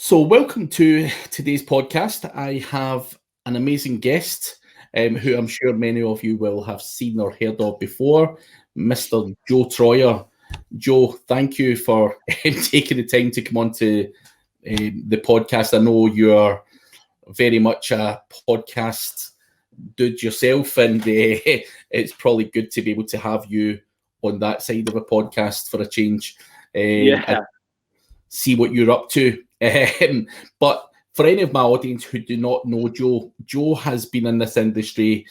So, welcome to today's podcast. I have an amazing guest who I'm sure many of you will have seen or heard of before, Mr. Joe Troyer. Joe, thank you for taking the time to come on to the podcast. I know you're very much a podcast dude yourself, and it's probably good to be able to have you on that side of a podcast for a change. Yeah. See what you're up to. But for any of my audience who do not know Joe, Joe has been in this industry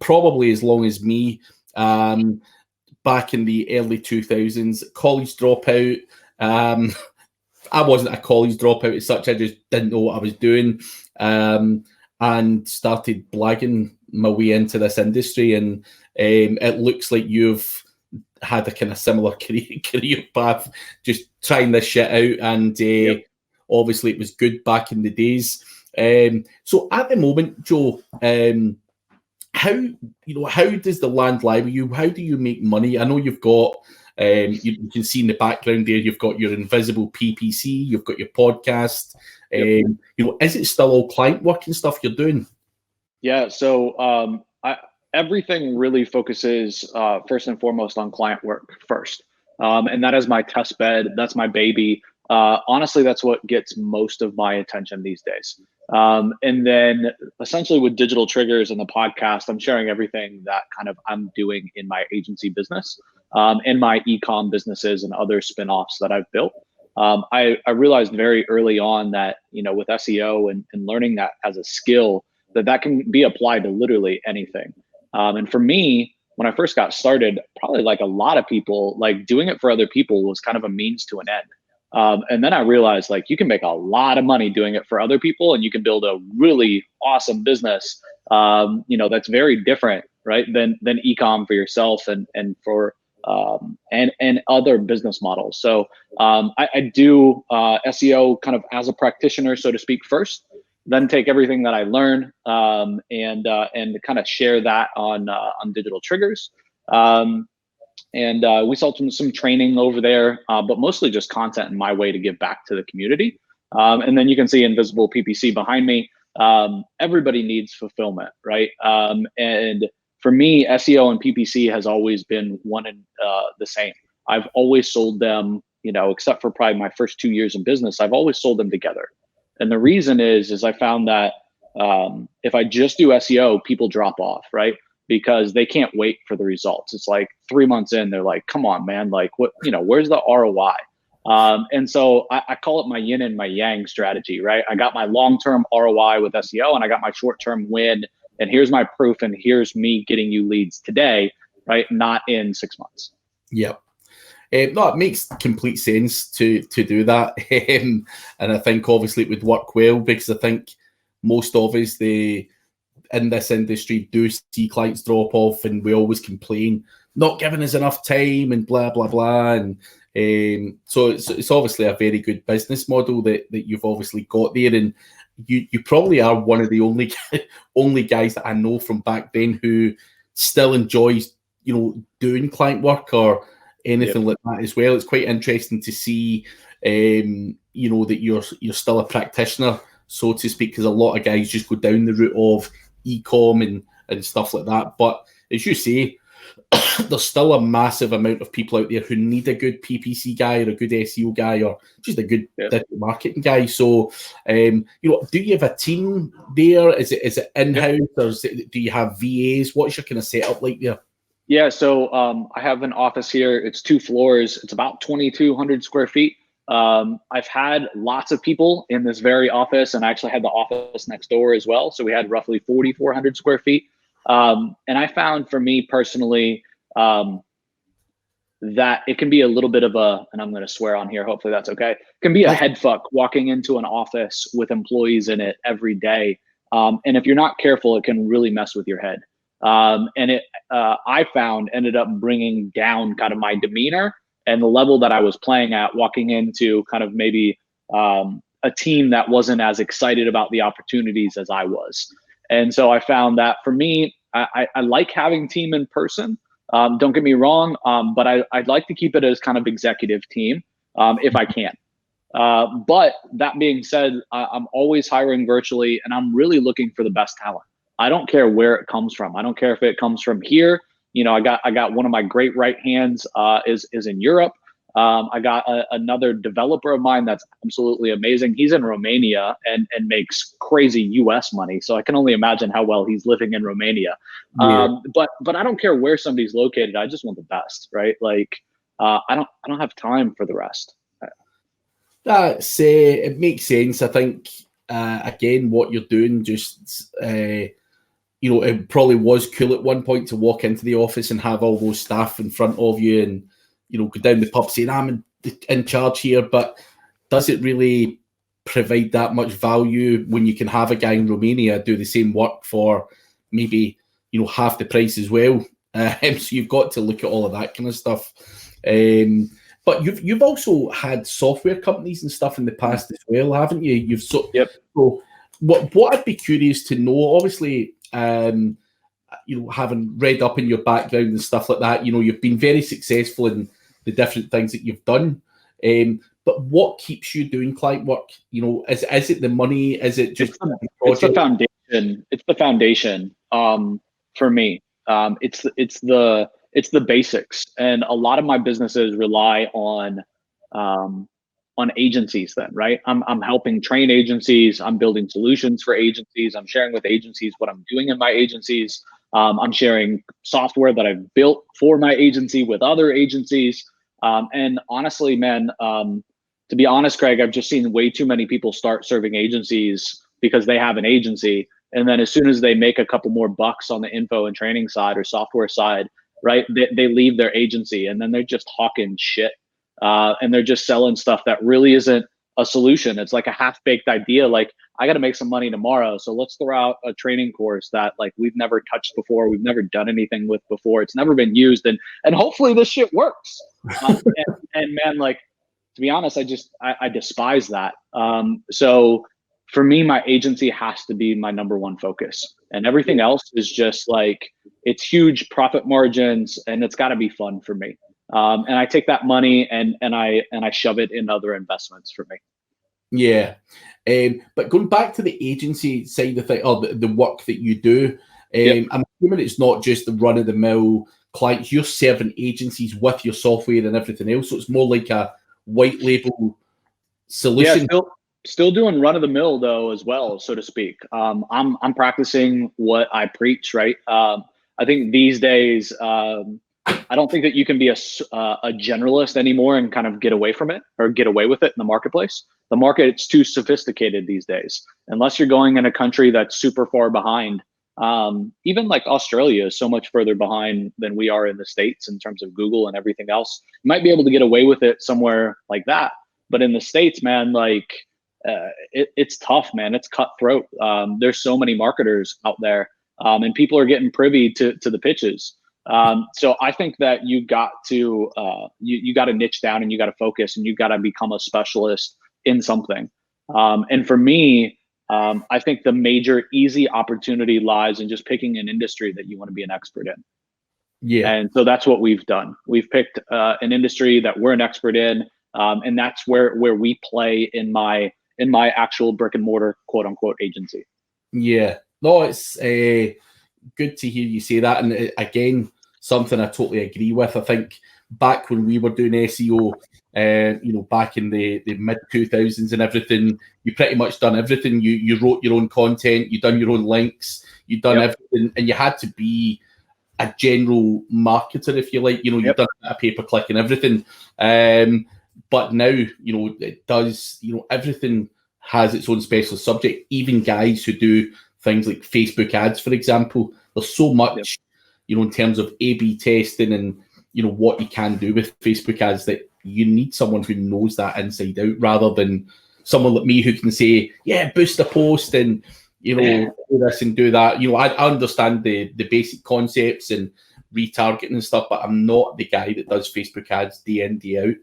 probably as long as me. Back in the early 2000s, college dropout. I wasn't a college dropout as such. I just didn't know what I was doing, and started blagging my way into this industry. And it looks like you've had a kind of similar career path, just trying this shit out, and obviously it was good back in the days. So at the moment, Joe, how does the land lie with you? How do you make money? I know you've got you can see in the background there, you've got your Invisible PPC, you've got your podcast. Is it still all client work and stuff you're doing? Yeah. So everything really focuses first and foremost on client work first. And that is my test bed. That's my baby. Honestly, that's what gets most of my attention these days. And then essentially with digital triggers and the podcast, I'm sharing everything that kind of I'm doing in my agency business, and my e-com businesses and other spinoffs that I've built. I realized very early on that, with SEO and learning that as a skill, that can be applied to literally anything. And for me, when I first got started, probably like a lot of people, like doing it for other people was kind of a means to an end. And then I realized like you can make a lot of money doing it for other people, and you can build a really awesome business, that's very different, right, than e-com for yourself and for and other business models. So I do SEO kind of as a practitioner, so to speak, first, then take everything that I learn and kind of share that on digital triggers. And we sell some training over there, but mostly just content in my way to give back to the community. And then you can see Invisible PPC behind me. Everybody needs fulfillment, right? And for me, SEO and PPC has always been one and the same. I've always sold them, except for probably my first 2 years in business, I've always sold them together. And the reason is I found that if I just do SEO, people drop off, right? Because they can't wait for the results. It's like 3 months in, they're like, come on, man, like what, where's the ROI? And so I call it my yin and my yang strategy, right? I got my long-term ROI with SEO, and I got my short-term win, and here's my proof, and here's me getting you leads today, right? Not in 6 months. Yep. No, it makes complete sense to do that. And I think obviously it would work well, because I think most of us in this industry do see clients drop off, and we always complain not giving us enough time and blah blah blah. And so it's obviously a very good business model that you've obviously got there, and you probably are one of the only guys that I know from back then who still enjoys doing client work or anything like that as well. It's quite interesting to see that you're still a practitioner, so to speak, because a lot of guys just go down the route of e-com and stuff like that. But as you say, there's still a massive amount of people out there who need a good PPC guy or a good SEO guy or just a good digital marketing guy. So, do you have a team there? Is it in-house, or do you have VAs? What's your kind of setup like there? Yeah, so I have an office here. It's 2 floors. It's about 2,200 square feet. I've had lots of people in this very office, and I actually had the office next door as well. So we had roughly 4,400 square feet. And I found for me personally that it can be a little bit of and I'm going to swear on here, hopefully that's okay. It can be a head fuck walking into an office with employees in it every day. And if you're not careful, it can really mess with your head. And it, I found, ended up bringing down kind of my demeanor and the level that I was playing at, walking into kind of maybe a team that wasn't as excited about the opportunities as I was. And so I found that for me, I like having team in person. Don't get me wrong, but I'd like to keep it as kind of executive team if I can. But that being said, I'm always hiring virtually, and I'm really looking for the best talent. I don't care where it comes from. I don't care if it comes from here. You know, I got one of my great right hands is in Europe. I got another developer of mine that's absolutely amazing. He's in Romania and makes crazy US money. So I can only imagine how well he's living in Romania. Yeah. But I don't care where somebody's located. I just want the best, right? Like I don't have time for the rest. That's it makes sense. I think again, what you're doing just you know, it probably was cool at one point to walk into the office and have all those staff in front of you and, you know, go down the pub saying, I'm in charge here. But does it really provide that much value when you can have a guy in Romania do the same work for maybe, you know, half the price as well? So you've got to look at all of that kind of stuff. But you've also had software companies and stuff in the past as well, haven't you? Yep. So what I'd be curious to know, obviously, you know, having read up in your background and stuff like that, you know, you've been very successful in the different things that you've done. But what keeps you doing client work? You know, is it the money? Is it just it's the foundation? It's the foundation for me. It's the basics, and a lot of my businesses rely on agencies. Then, right? I'm helping train agencies. I'm building solutions for agencies. I'm sharing with agencies what I'm doing in my agencies. I'm sharing software that I've built for my agency with other agencies. And honestly, man, to be honest, Craig, I've just seen way too many people start serving agencies because they have an agency. And then as soon as they make a couple more bucks on the info and training side or software side, right, they leave their agency and then they're just hawking shit. And they're just selling stuff that really isn't a solution. It's like a half-baked idea. Like, I got to make some money tomorrow, so let's throw out a training course that like we've never touched before, we've never done anything with before, it's never been used, and hopefully this shit works. And man, like, to be honest, I despise that. So for me, my agency has to be my number one focus, and everything else is just like, it's huge profit margins, and it's got to be fun for me. And I take that money and I shove it in other investments for me. Yeah. But going back to the agency side of thing, or the work that you do, Yep. I'm assuming it's not just the run of the mill clients. You're serving agencies with your software and everything else, so it's more like a white label solution. Yeah, still doing run of the mill though as well, so to speak. I'm practicing what I preach, right? I think these days, I don't think that you can be a generalist anymore and kind of get away from it or get away with it in the marketplace. The market, it's too sophisticated these days. Unless you're going in a country that's super far behind, even like Australia is so much further behind than we are in the States in terms of Google and everything else. You might be able to get away with it somewhere like that. But in the States, man, like it's tough, man. It's cutthroat. There's so many marketers out there, and people are getting privy to the pitches. So I think that you got to you got to niche down and you got to focus and you got to become a specialist in something. And for me, I think the major easy opportunity lies in just picking an industry that you want to be an expert in. Yeah. And so that's what we've done. We've picked an industry that we're an expert in, and that's where we play in my actual brick and mortar quote unquote agency. Yeah. No, it's good to hear you say that. And again, something I totally agree with. I think back when we were doing SEO, you know, back in the mid 2000s and everything, you pretty much done everything. You wrote your own content, you done your own links, you done everything, and you had to be a general marketer, if you like. You know, you've done a pay-per-click and everything. But now, you know, it does, you know, everything has its own special subject. Even guys who do things like Facebook ads, for example, there's so much, you know, in terms of A/B testing and, you know, what you can do with Facebook ads that you need someone who knows that inside out rather than someone like me who can say, yeah, boost a post and, you know, do this and do that. You know, I understand the basic concepts and retargeting and stuff, but I'm not the guy that does Facebook ads day in, day out.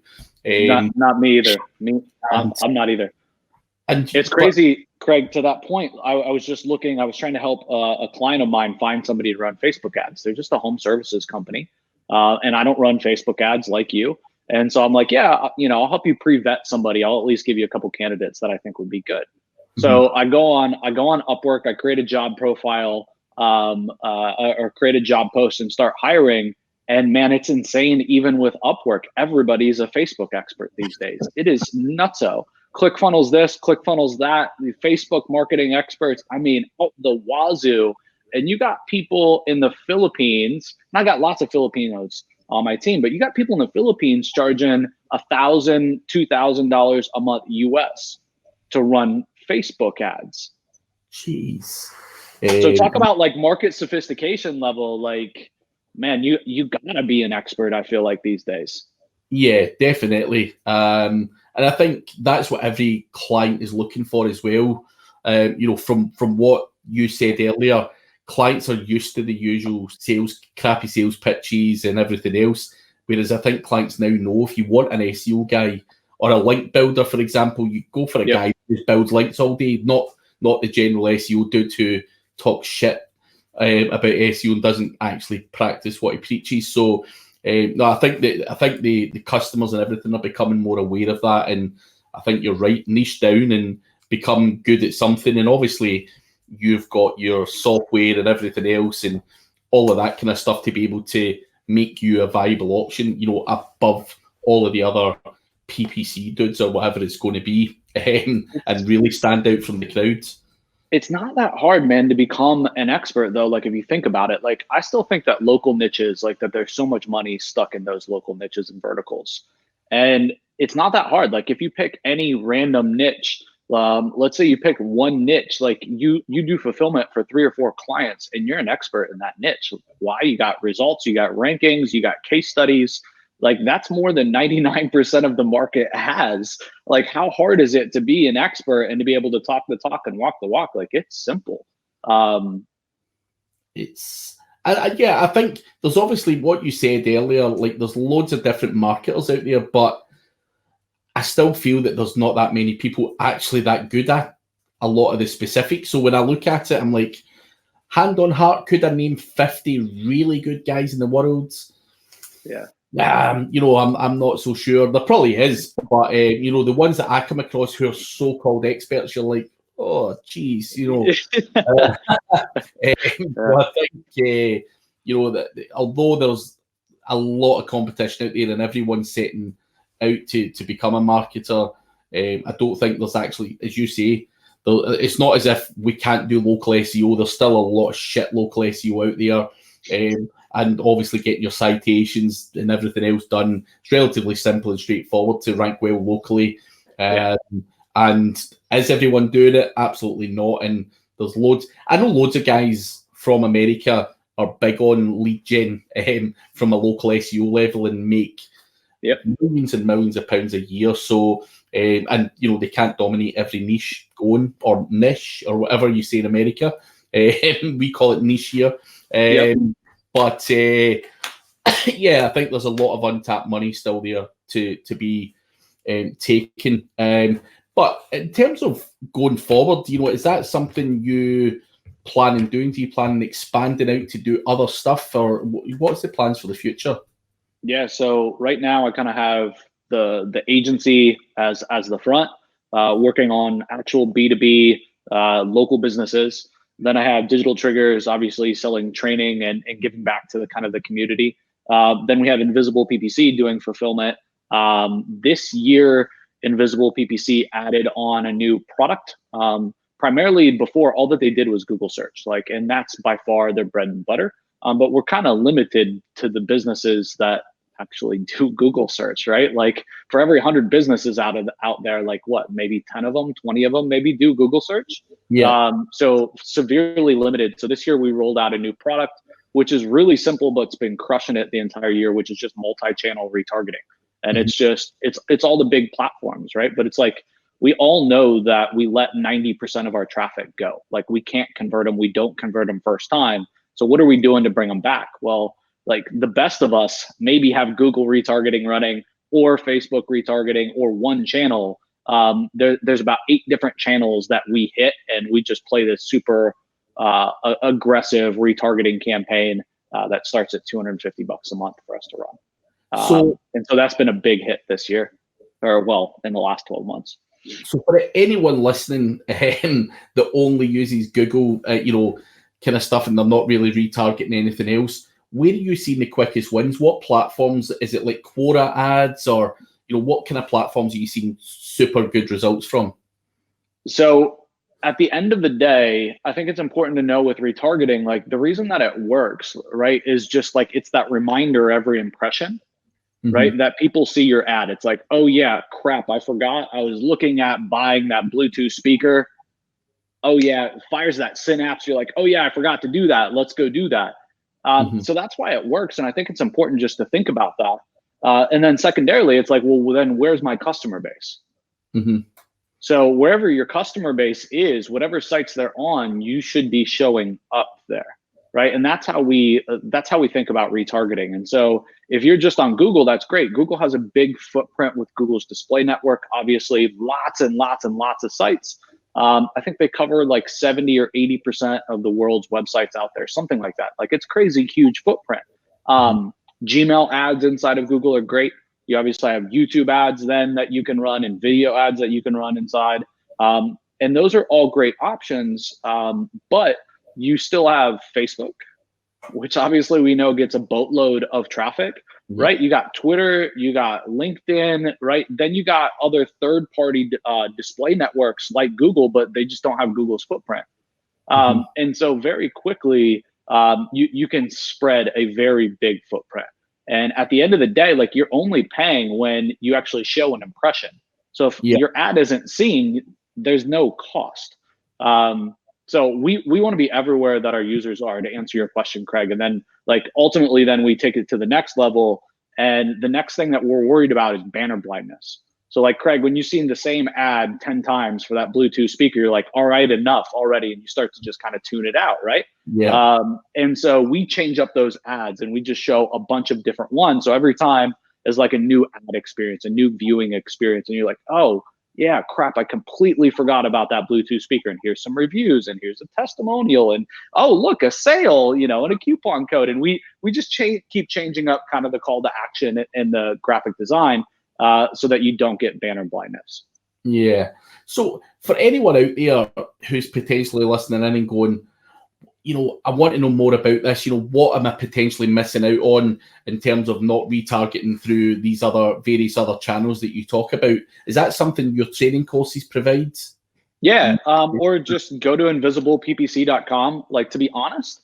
Not me either. I'm not either. And it's crazy, Craig, to that point. I was just looking, I was trying to help a client of mine find somebody to run Facebook ads. They're just a home services company. And I don't run Facebook ads like you. And so I'm like, yeah, I'll help you pre-vet somebody. I'll at least give you a couple candidates that I think would be good. So I go on Upwork, I create a job profile, or create a job post and start hiring. And man, it's insane. Even with Upwork, everybody's a Facebook expert these days. It is nutso. ClickFunnels this, ClickFunnels that, the Facebook marketing experts. I mean, the wazoo. And you got people in the Philippines, and I got lots of Filipinos on my team, but you got people in the Philippines charging $1,000, $2,000 a month US to run Facebook ads. Jeez. So talk about like market sophistication level. Like, man, you gotta be an expert, I feel like, these days. Yeah, definitely. And I think that's what every client is looking for as well. From what you said earlier, clients are used to the usual crappy sales pitches and everything else. Whereas I think clients now know if you want an SEO guy or a link builder, for example, you go for a guy who just builds links all day, not the general SEO dude who talks shit about SEO and doesn't actually practice what he preaches. So no, I think the customers and everything are becoming more aware of that, and I think you're right. Niche down and become good at something, and obviously you've got your software and everything else and all of that kind of stuff to be able to make you a viable option, above all of the other PPC dudes or whatever it's going to be, and really stand out from the crowd. It's not that hard, man, to become an expert though. Like if you think about it, like I still think that local niches, like that there's so much money stuck in those local niches and verticals. And it's not that hard. Like if you pick any random niche, let's say you pick one niche, like you do fulfillment for 3 or 4 clients and you're an expert in that niche. Why? You got results, you got rankings, you got case studies. Like that's more than 99% of the market has. Like how hard is it to be an expert and to be able to talk the talk and walk the walk? Like it's simple. I think there's obviously what you said earlier, like there's loads of different marketers out there, but I still feel that there's not that many people actually that good at a lot of the specifics. So when I look at it, I'm like, hand on heart, could I name 50 really good guys in the world? Yeah. I'm not so sure. There probably is, but the ones that I come across who are so-called experts, you're like, oh, geez, I think that although there's a lot of competition out there and everyone's setting out to become a marketer, I don't think there's actually, as you say, it's not as if we can't do local SEO. There's still a lot of shit local SEO out there. And obviously getting your citations and everything else done. It's relatively simple and straightforward to rank well locally. And is everyone doing it? Absolutely not. And there's loads. I know loads of guys from America are big on lead gen from a local SEO level and make millions and millions of pounds a year. So, and they can't dominate every niche going, or niche, or whatever you say in America. We call it niche here. But I think there's a lot of untapped money still there to be taken. But in terms of going forward, is that something you plan on doing? Do you plan on expanding out to do other stuff, or what's the plans for the future? Yeah, so right now I kind of have the agency as the front, working on actual B2B local businesses. Then I have Digital Triggers, obviously selling training and giving back to the kind of the community. Then we have Invisible PPC doing fulfillment. This year, Invisible PPC added on a new product. Primarily before, all that they did was Google search, and that's by far their bread and butter. But we're kind of limited to the businesses that actually do Google search, right? Like for every 100 businesses out there, like what, maybe 10 of them, 20 of them maybe do Google search. So severely limited. So this year we rolled out a new product, which is really simple, but it's been crushing it the entire year, which is just multi-channel retargeting. And it's all the big platforms, right? But it's like, we all know that we let 90% of our traffic go. Like we can't convert them. We don't convert them first time. So what are we doing to bring them back? Well, like the best of us maybe have Google retargeting running or Facebook retargeting or one channel. There's about 8 different channels that we hit, and we just play this super aggressive retargeting campaign that starts at $250 a month for us to run. So And so that's been a big hit this year, or well, in the last 12 months. So for anyone listening that only uses Google, kind of stuff, and they're not really retargeting anything else, where are you seeing the quickest wins? What platforms? Is it like Quora ads, or what kind of platforms are you seeing super good results from? So at the end of the day, I think it's important to know with retargeting, like the reason that it works, right, is just like it's that reminder every impression. Right? That people see your ad. It's like, oh yeah, crap, I forgot. I was looking at buying that Bluetooth speaker. Oh yeah, it fires that synapse. You're like, oh yeah, I forgot to do that. Let's go do that. So that's why it works. And I think it's important just to think about that. And then secondarily, it's like, well, then where's my customer base? So wherever your customer base is, whatever sites they're on, you should be showing up there. Right. And that's how we think about retargeting. And so if you're just on Google, that's great. Google has a big footprint with Google's display network, obviously lots and lots and lots of sites. I think they cover like 70 or 80% of the world's websites out there, something like that. Like it's crazy, huge footprint. Gmail ads inside of Google are great. You obviously have YouTube ads then that you can run and video ads that you can run inside. And those are all great options. But you still have Facebook, which obviously we know gets a boatload of traffic, right? You got Twitter, you got LinkedIn, right? Then you got other third-party display networks like Google, but they just don't have Google's footprint. And so very quickly, you can spread a very big footprint. And at the end of the day, like you're only paying when you actually show an impression. So if your ad isn't seen, there's no cost. So we want to be everywhere that our users are, to answer your question, Craig. And then like ultimately then we take it to the next level. And the next thing that we're worried about is banner blindness. So like Craig, when you've seen the same ad 10 times for that Bluetooth speaker, you're like, all right, enough already. And you start to just kind of tune it out, right? Yeah. And so we change up those ads and we just show a bunch of different ones. So every time is like a new ad experience, a new viewing experience. And you're like, oh, yeah, crap, I completely forgot about that Bluetooth speaker. And here's some reviews and here's a testimonial and, oh, look, a sale, and a coupon code. And we just keep changing up kind of the call to action and the graphic design so that you don't get banner blindness. Yeah. So for anyone out there who's potentially listening in and going, I want to know more about this, what am I potentially missing out on in terms of not retargeting through these various other channels that you talk about? Is that something your training courses provide? Yeah. Or just go to invisibleppc.com. Like, to be honest,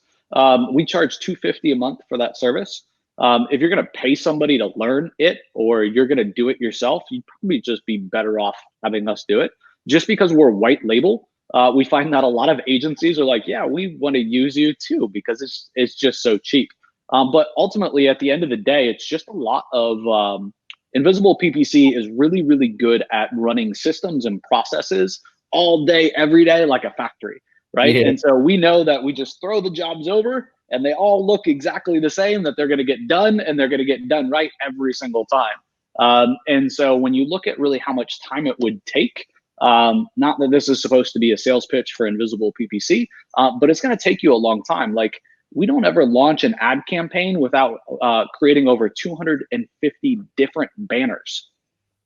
we charge $250 a month for that service. If you're going to pay somebody to learn it, or you're going to do it yourself, you'd probably just be better off having us do it. Just because we're white label, we find that a lot of agencies are like, yeah, we want to use you too, because it's just so cheap. But ultimately, at the end of the day, it's just a lot of Invisible PPC is really, really good at running systems and processes all day, every day, like a factory, right? Yeah. And so we know that we just throw the jobs over and they all look exactly the same, that they're going to get done, and they're going to get done right every single time. And so when you look at really how much time it would take, not that this is supposed to be a sales pitch for Invisible PPC, but it's going to take you a long time. Like, we don't ever launch an ad campaign without creating over 250 different banners,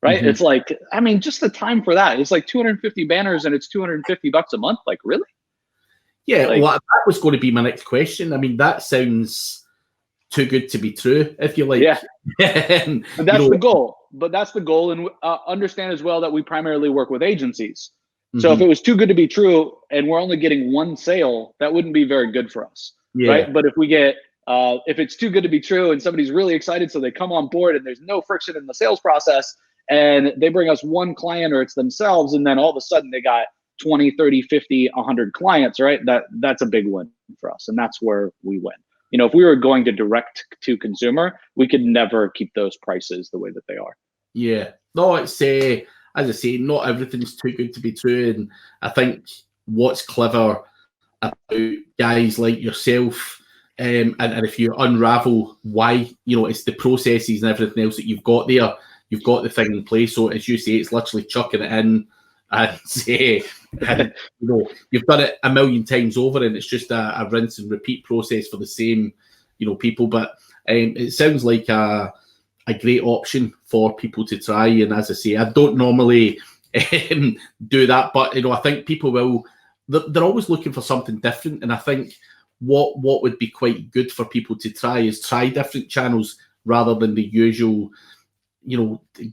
right? It's like, I mean, just the time for that, it's like 250 banners and it's $250 a month. Like, really? Yeah, like, well, that was going to be my next question. I mean, that sounds too good to be true, if you like. Yeah. But that's the goal. And understand as well that we primarily work with agencies. So if it was too good to be true and we're only getting one sale, that wouldn't be very good for us. Yeah. Right. But if we get, if it's too good to be true and somebody's really excited, so they come on board and there's no friction in the sales process, and they bring us one client, or it's themselves, and then all of a sudden they got 20, 30, 50, 100 clients, right? That's a big win for us. And that's where we win. If we were going to direct to consumer, we could never keep those prices the way that they are. Yeah. No, it's, as I say, not everything's too good to be true. And I think what's clever about guys like yourself, and if you unravel why, it's the processes and everything else that you've got there, you've got the thing in place. So as you say, it's literally chucking it in and say, you've done it a million times over, and it's just a rinse and repeat process for the same, people. But it sounds like a a great option for people to try. And as I say, I don't normally do that, but I think people will. They're always looking for something different, and I think what would be quite good for people to try is try different channels rather than the usual,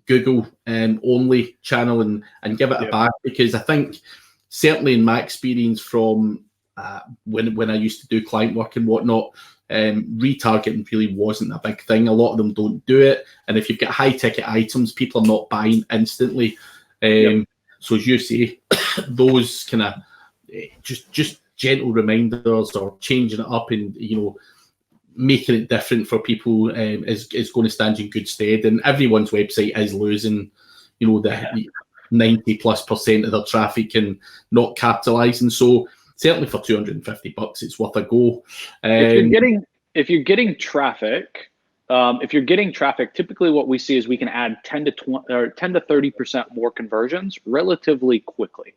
Google only channel, and give it a bash, because I think certainly in my experience from when I used to do client work and whatnot, retargeting really wasn't a big thing. A lot of them don't do it, and if you've got high ticket items, people are not buying instantly. So as you say, those kind of just gentle reminders or changing it up and making it different for people is going to stand you in good stead. And everyone's website is losing the 90+% of their traffic and not capitalizing. So certainly for $250, it's worth a go. If you're getting traffic, typically what we see is we can add 10 to 30% more conversions relatively quickly.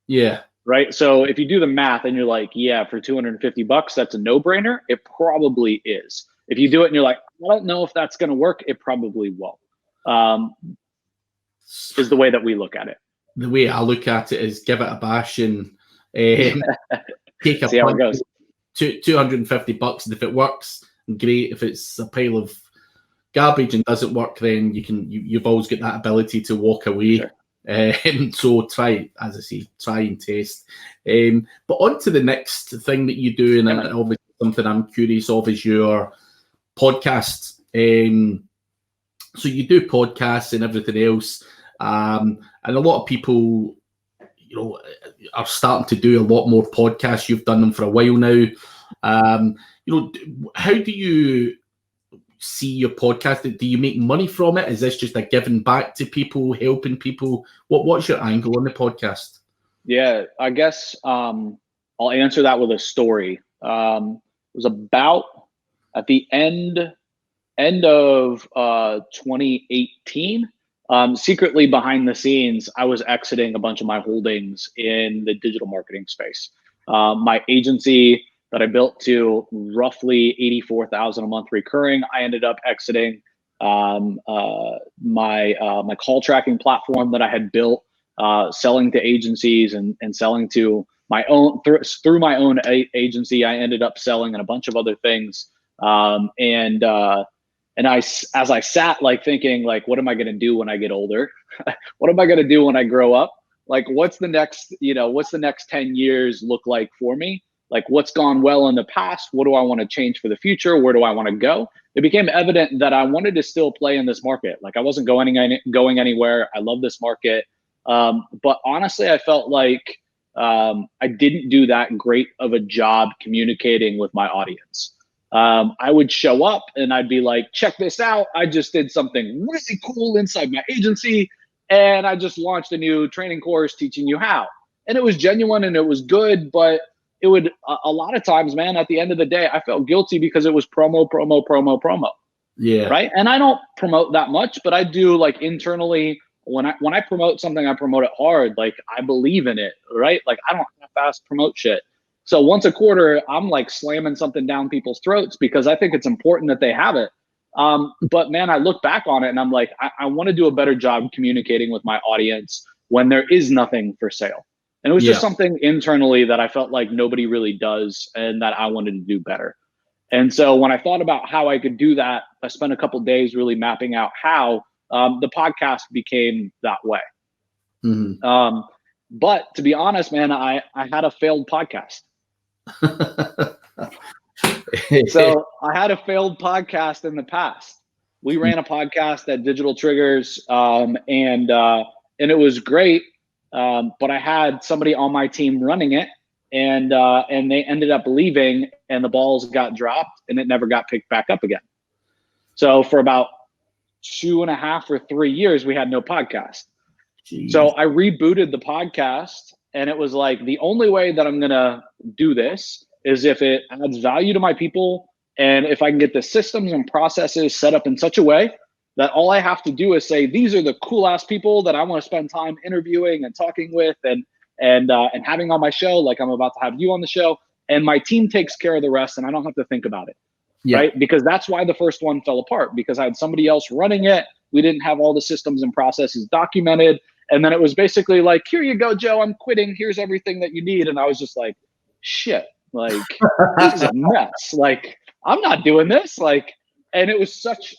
Yeah. Right. So if you do the math and you're like, yeah, for $250, that's a no-brainer. It probably is. If you do it and you're like, I don't know if that's going to work, it probably won't. Is the way that we look at it. The way I look at it is give it a bash and take a see how it goes. $250, and if it works, great. If it's a pile of garbage and doesn't work, then you've always got that ability to walk away. Sure. So try, as I say, try and test. But on to the next thing that you do, and obviously something I'm curious of is your podcast. So you do podcasts and everything else, and a lot of people, are starting to do a lot more podcasts. You've done them for a while now. How do you see your podcast? Do you make money from it? Is this just a giving back to people, helping people? What's your angle on the podcast? Yeah, I guess I'll answer that with a story. It was about at the end of 2018. Secretly behind the scenes, I was exiting a bunch of my holdings in the digital marketing space. My agency that I built to roughly $84,000 a month recurring, I ended up exiting. My call tracking platform that I had built, selling to agencies and selling to my own through my own agency, I ended up selling and a bunch of other things. And as I sat thinking what am I going to do when I get older? What am I going to do when I grow up? What's the next 10 years look like for me? What's gone well in the past? What do I want to change for the future? Where do I want to go? It became evident that I wanted to still play in this market. I wasn't going anywhere. I love this market. But honestly, I felt like I didn't do that great of a job communicating with my audience. I would show up and I'd be like, check this out. I just did something really cool inside my agency. And I just launched a new training course teaching you how. And it was genuine and it was good, but it would a lot of times, man, at the end of the day, I felt guilty because it was promo. Yeah. Right. And I don't promote that much, but I do internally when I promote something, I promote it hard. I believe in it. Right. I don't half-ass promote shit. So once a quarter, I'm slamming something down people's throats because I think it's important that they have it. But man, I look back on it and I'm like, I want to do a better job communicating with my audience when there is nothing for sale. And it was just something internally that I felt like nobody really does and that I wanted to do better. And so when I thought about how I could do that, I spent a couple of days really mapping out how the podcast became that way. Mm-hmm. But to be honest, man, I had a failed podcast. So I had a failed podcast in the past. We ran a podcast at Digital Triggers, and it was great. But I had somebody on my team running it, and they ended up leaving, and the balls got dropped, and it never got picked back up again. So for about 2.5 or 3 years, we had no podcast. Jeez. So I rebooted the podcast, and it was the only way that I'm gonna do this is if it adds value to my people, and if I can get the systems and processes set up in such a way that all I have to do is say, these are the cool ass people that I want to spend time interviewing and talking with and having on my show. I'm about to have you on the show, and my team takes care of the rest and I don't have to think about it. right? Because that's why the first one fell apart, because I had somebody else running it. We didn't have all the systems and processes documented. And then it was basically like, here you go, Joe, I'm quitting. Here's everything that you need. And I was just like, shit, like, this is a mess. Like, I'm not doing this. Like, and it was such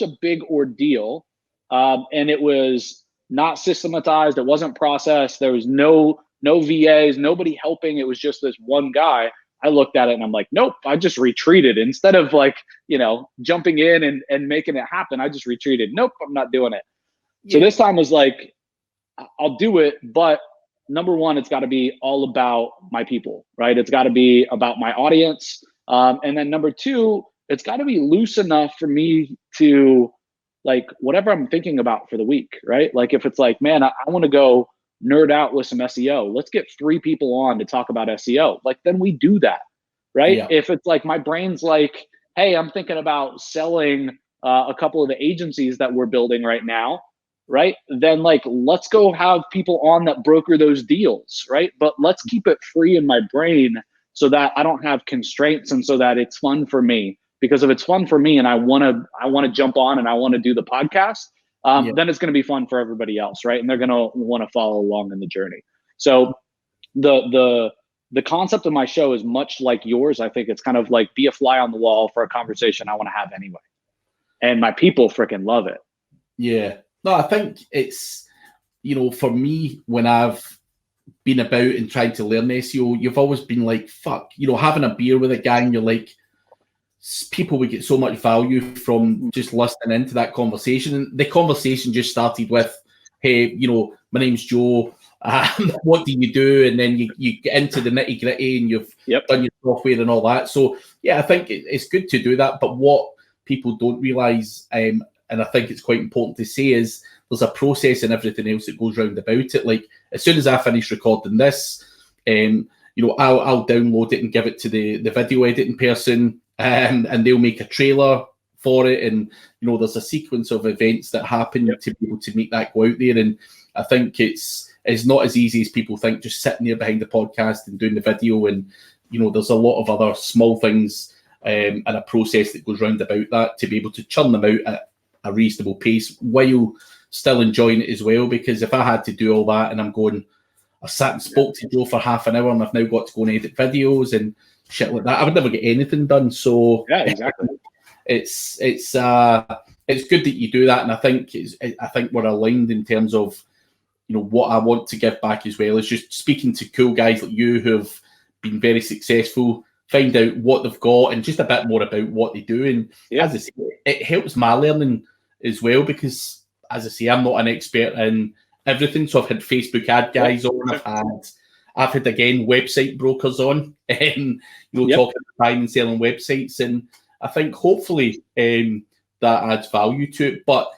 a big ordeal. And it was not systematized. It wasn't processed. There was no VAs, nobody helping. It was just this one guy. I looked at it and I'm like, nope, I just retreated. Instead of like, jumping in and making it happen, I just retreated. Nope, I'm not doing it. Yeah. So this time was like, I'll do it. But number one, it's got to be all about my people, right? It's got to be about my audience. And then number two, it's got to be loose enough for me to like whatever I'm thinking about for the week, right? Like if it's like, man, I want to go nerd out with some SEO. Let's get 3 people on to talk about SEO. Like then we do that, right? Yeah. If it's like my brain's like, hey, I'm thinking about selling a couple of the agencies that we're building right now, right? Then like, let's go have people on that broker those deals, right? But let's keep it free in my brain so that I don't have constraints and so that it's fun for me. Because if it's fun for me and I want to jump on and I want to do the podcast, then it's going to be fun for everybody else, right? And they're going to want to follow along in the journey. So the concept of my show is much like yours. I think it's kind of like be a fly on the wall for a conversation I want to have anyway. And my people freaking love it. Yeah. No, I think it's, for me, when I've been about and trying to learn SEO, you've always been like, fuck, having a beer with a guy and you're like, people would get so much value from just listening into that conversation. And the conversation just started with, hey, my name's Joe. What do you do? And then you get into the nitty gritty and you've done your software and all that. So yeah, I think it's good to do that. But what people don't realize, and I think it's quite important to say, is there's a process and everything else that goes round about it. Like as soon as I finish recording this, I'll download it and give it to the video editing person. And they'll make a trailer for it, and there's a sequence of events that happen to be able to make that go out there. And I think it's not as easy as people think, just sitting there behind the podcast and doing the video. And there's a lot of other small things and a process that goes round about that to be able to churn them out at a reasonable pace while still enjoying it as well. Because if I had to do all that and I sat and spoke to Joe for half an hour and I've now got to go and edit videos and shit like that, I would never get anything done. So yeah, exactly. It's good that you do that, and I think we're aligned in terms of what I want to give back as well. Is just speaking to cool guys like you who have been very successful, find out what they've got and just a bit more about what they do. And as I say, it helps my learning as well, because as I say, I'm not an expert in everything. So I've had Facebook ad guys on, I've had again website brokers on, talking about buying and selling websites, and I think hopefully that adds value to it. But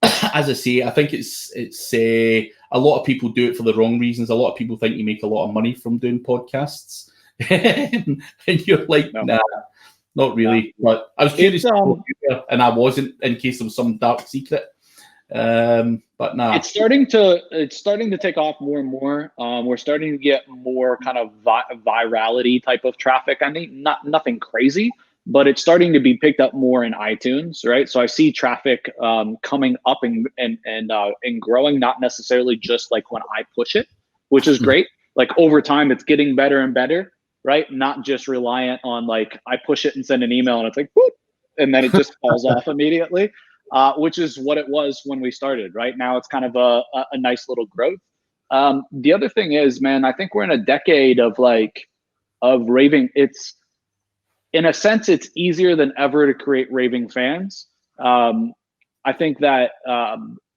as I say, I think it's a lot of people do it for the wrong reasons. A lot of people think you make a lot of money from doing podcasts, and you're like, nah, not really. But I was curious, and I wasn't, in case there was some dark secret. But nah, it's starting to take off more and more. We're starting to get more kind of virality type of traffic. I mean, nothing crazy, but it's starting to be picked up more in iTunes, right? So I see traffic coming up and growing, not necessarily just like when I push it, which is great. Like over time, it's getting better and better, right? Not just reliant on like I push it and send an email and it's like whoop, and then it just falls off immediately. Which is what it was when we started, right? Now it's kind of a nice little growth. The other thing is, man, I think we're in a decade of raving. It's, in a sense, it's easier than ever to create raving fans. I think that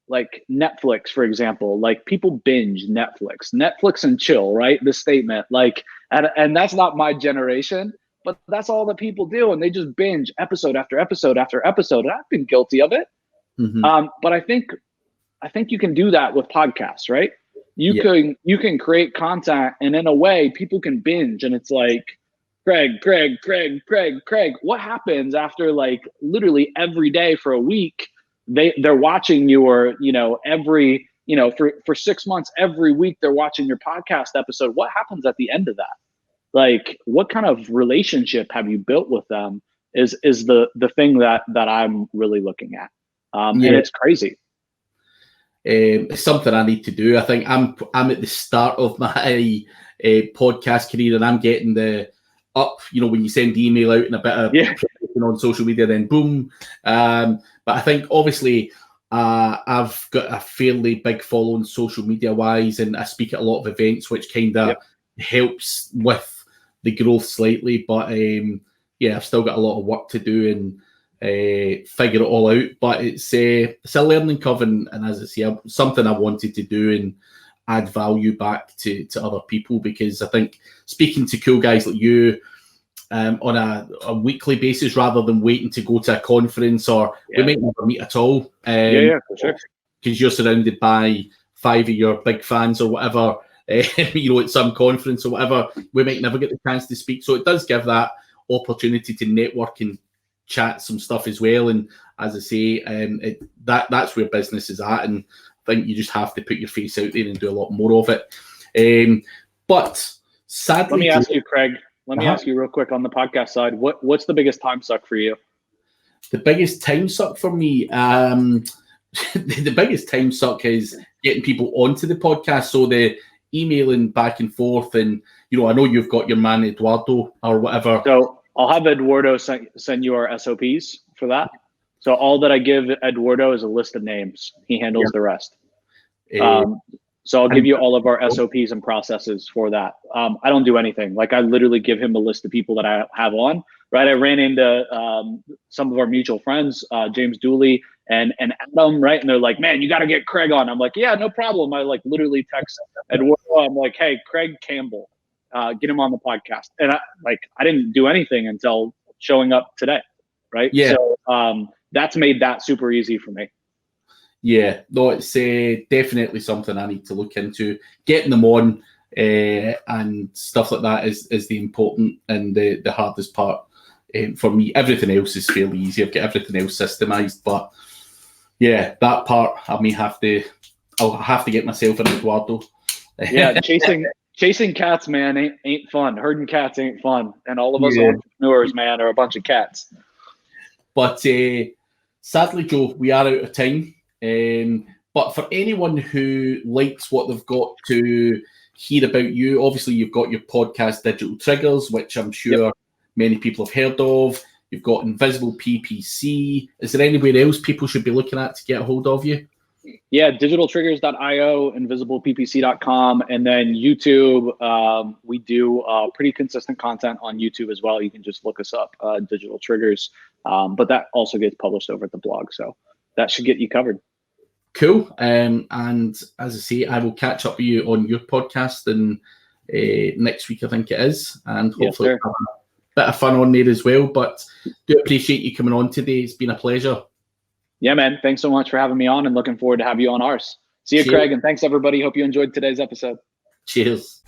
like Netflix, for example, like people binge Netflix and chill, right? The statement, like, and that's not my generation. But that's all that people do, and they just binge episode after episode after episode. And I've been guilty of it. But I think you can do that with podcasts, right? You can create content, and in a way, people can binge. And it's like, Craig. What happens after like literally every day for a week? They're watching your, every, for 6 months every week they're watching your podcast episode. What happens at the end of that? Like, what kind of relationship have you built with them is the thing that I'm really looking at. And it's crazy. It's something I need to do. I think I'm at the start of my podcast career, and I'm getting the up. When you send email out and a bit of on social media, then boom. But I think obviously I've got a fairly big following social media wise, and I speak at a lot of events, which kind of helps with the growth slightly. But I've still got a lot of work to do and figure it all out. But it's a learning curve, and as I say, something I wanted to do and add value back to other people, because I think speaking to cool guys like you on a weekly basis, rather than waiting to go to a conference, or we might never meet at all. For sure. Because you're surrounded by 5 of your big fans or whatever, at some conference or whatever, we might never get the chance to speak. So it does give that opportunity to network and chat some stuff as well. And as I say, that's where business is at. And I think you just have to put your face out there and do a lot more of it. But sadly, let me ask you, Craig. Let me ask you real quick on the podcast side. What's the biggest time suck for you? The biggest time suck for me, the biggest time suck is getting people onto the podcast. So the emailing back and forth, and I know you've got your man Eduardo or whatever. So I'll have Eduardo send you our SOPs for that. So all that I give Eduardo is a list of names. He handles the rest. So I'll give you all of our SOPs and processes for that. I don't do anything. Like, I literally give him a list of people that I have on, right? I ran into some of our mutual friends, James Dooley and Adam, right? And they're like, man, you got to get Craig on. I'm like, yeah, no problem. I literally text Eduardo. I'm like, hey, Craig Campbell, get him on the podcast. And I didn't do anything until showing up today, right? Yeah. So that's made that super easy for me. Yeah, no, it's definitely something I need to look into. Getting them on and stuff like that is the important and the hardest part for me. Everything else is fairly easy. I've got everything else systemized, but yeah, that part I'll have to get myself an Eduardo. Yeah, chasing cats, man, ain't fun. Herding cats ain't fun, and all of us entrepreneurs, man, are a bunch of cats. But sadly, Joe, we are out of time. But for anyone who likes what they've got to hear about you, obviously you've got your podcast Digital Triggers, which I'm sure many people have heard of. You've got Invisible PPC. Is there anywhere else people should be looking at to get a hold of you? Yeah, digitaltriggers.io, invisibleppc.com, and then YouTube. We do pretty consistent content on YouTube as well. You can just look us up, Digital Triggers. But that also gets published over at the blog. So that should get you covered. Cool. And as I say, I will catch up with you on your podcast and next week, I think it is. And hopefully have a bit of fun on there as well. But do appreciate you coming on today. It's been a pleasure. Yeah, man. Thanks so much for having me on, and looking forward to have you on ours. See you, Craig, and thanks, everybody. Hope you enjoyed today's episode. Cheers.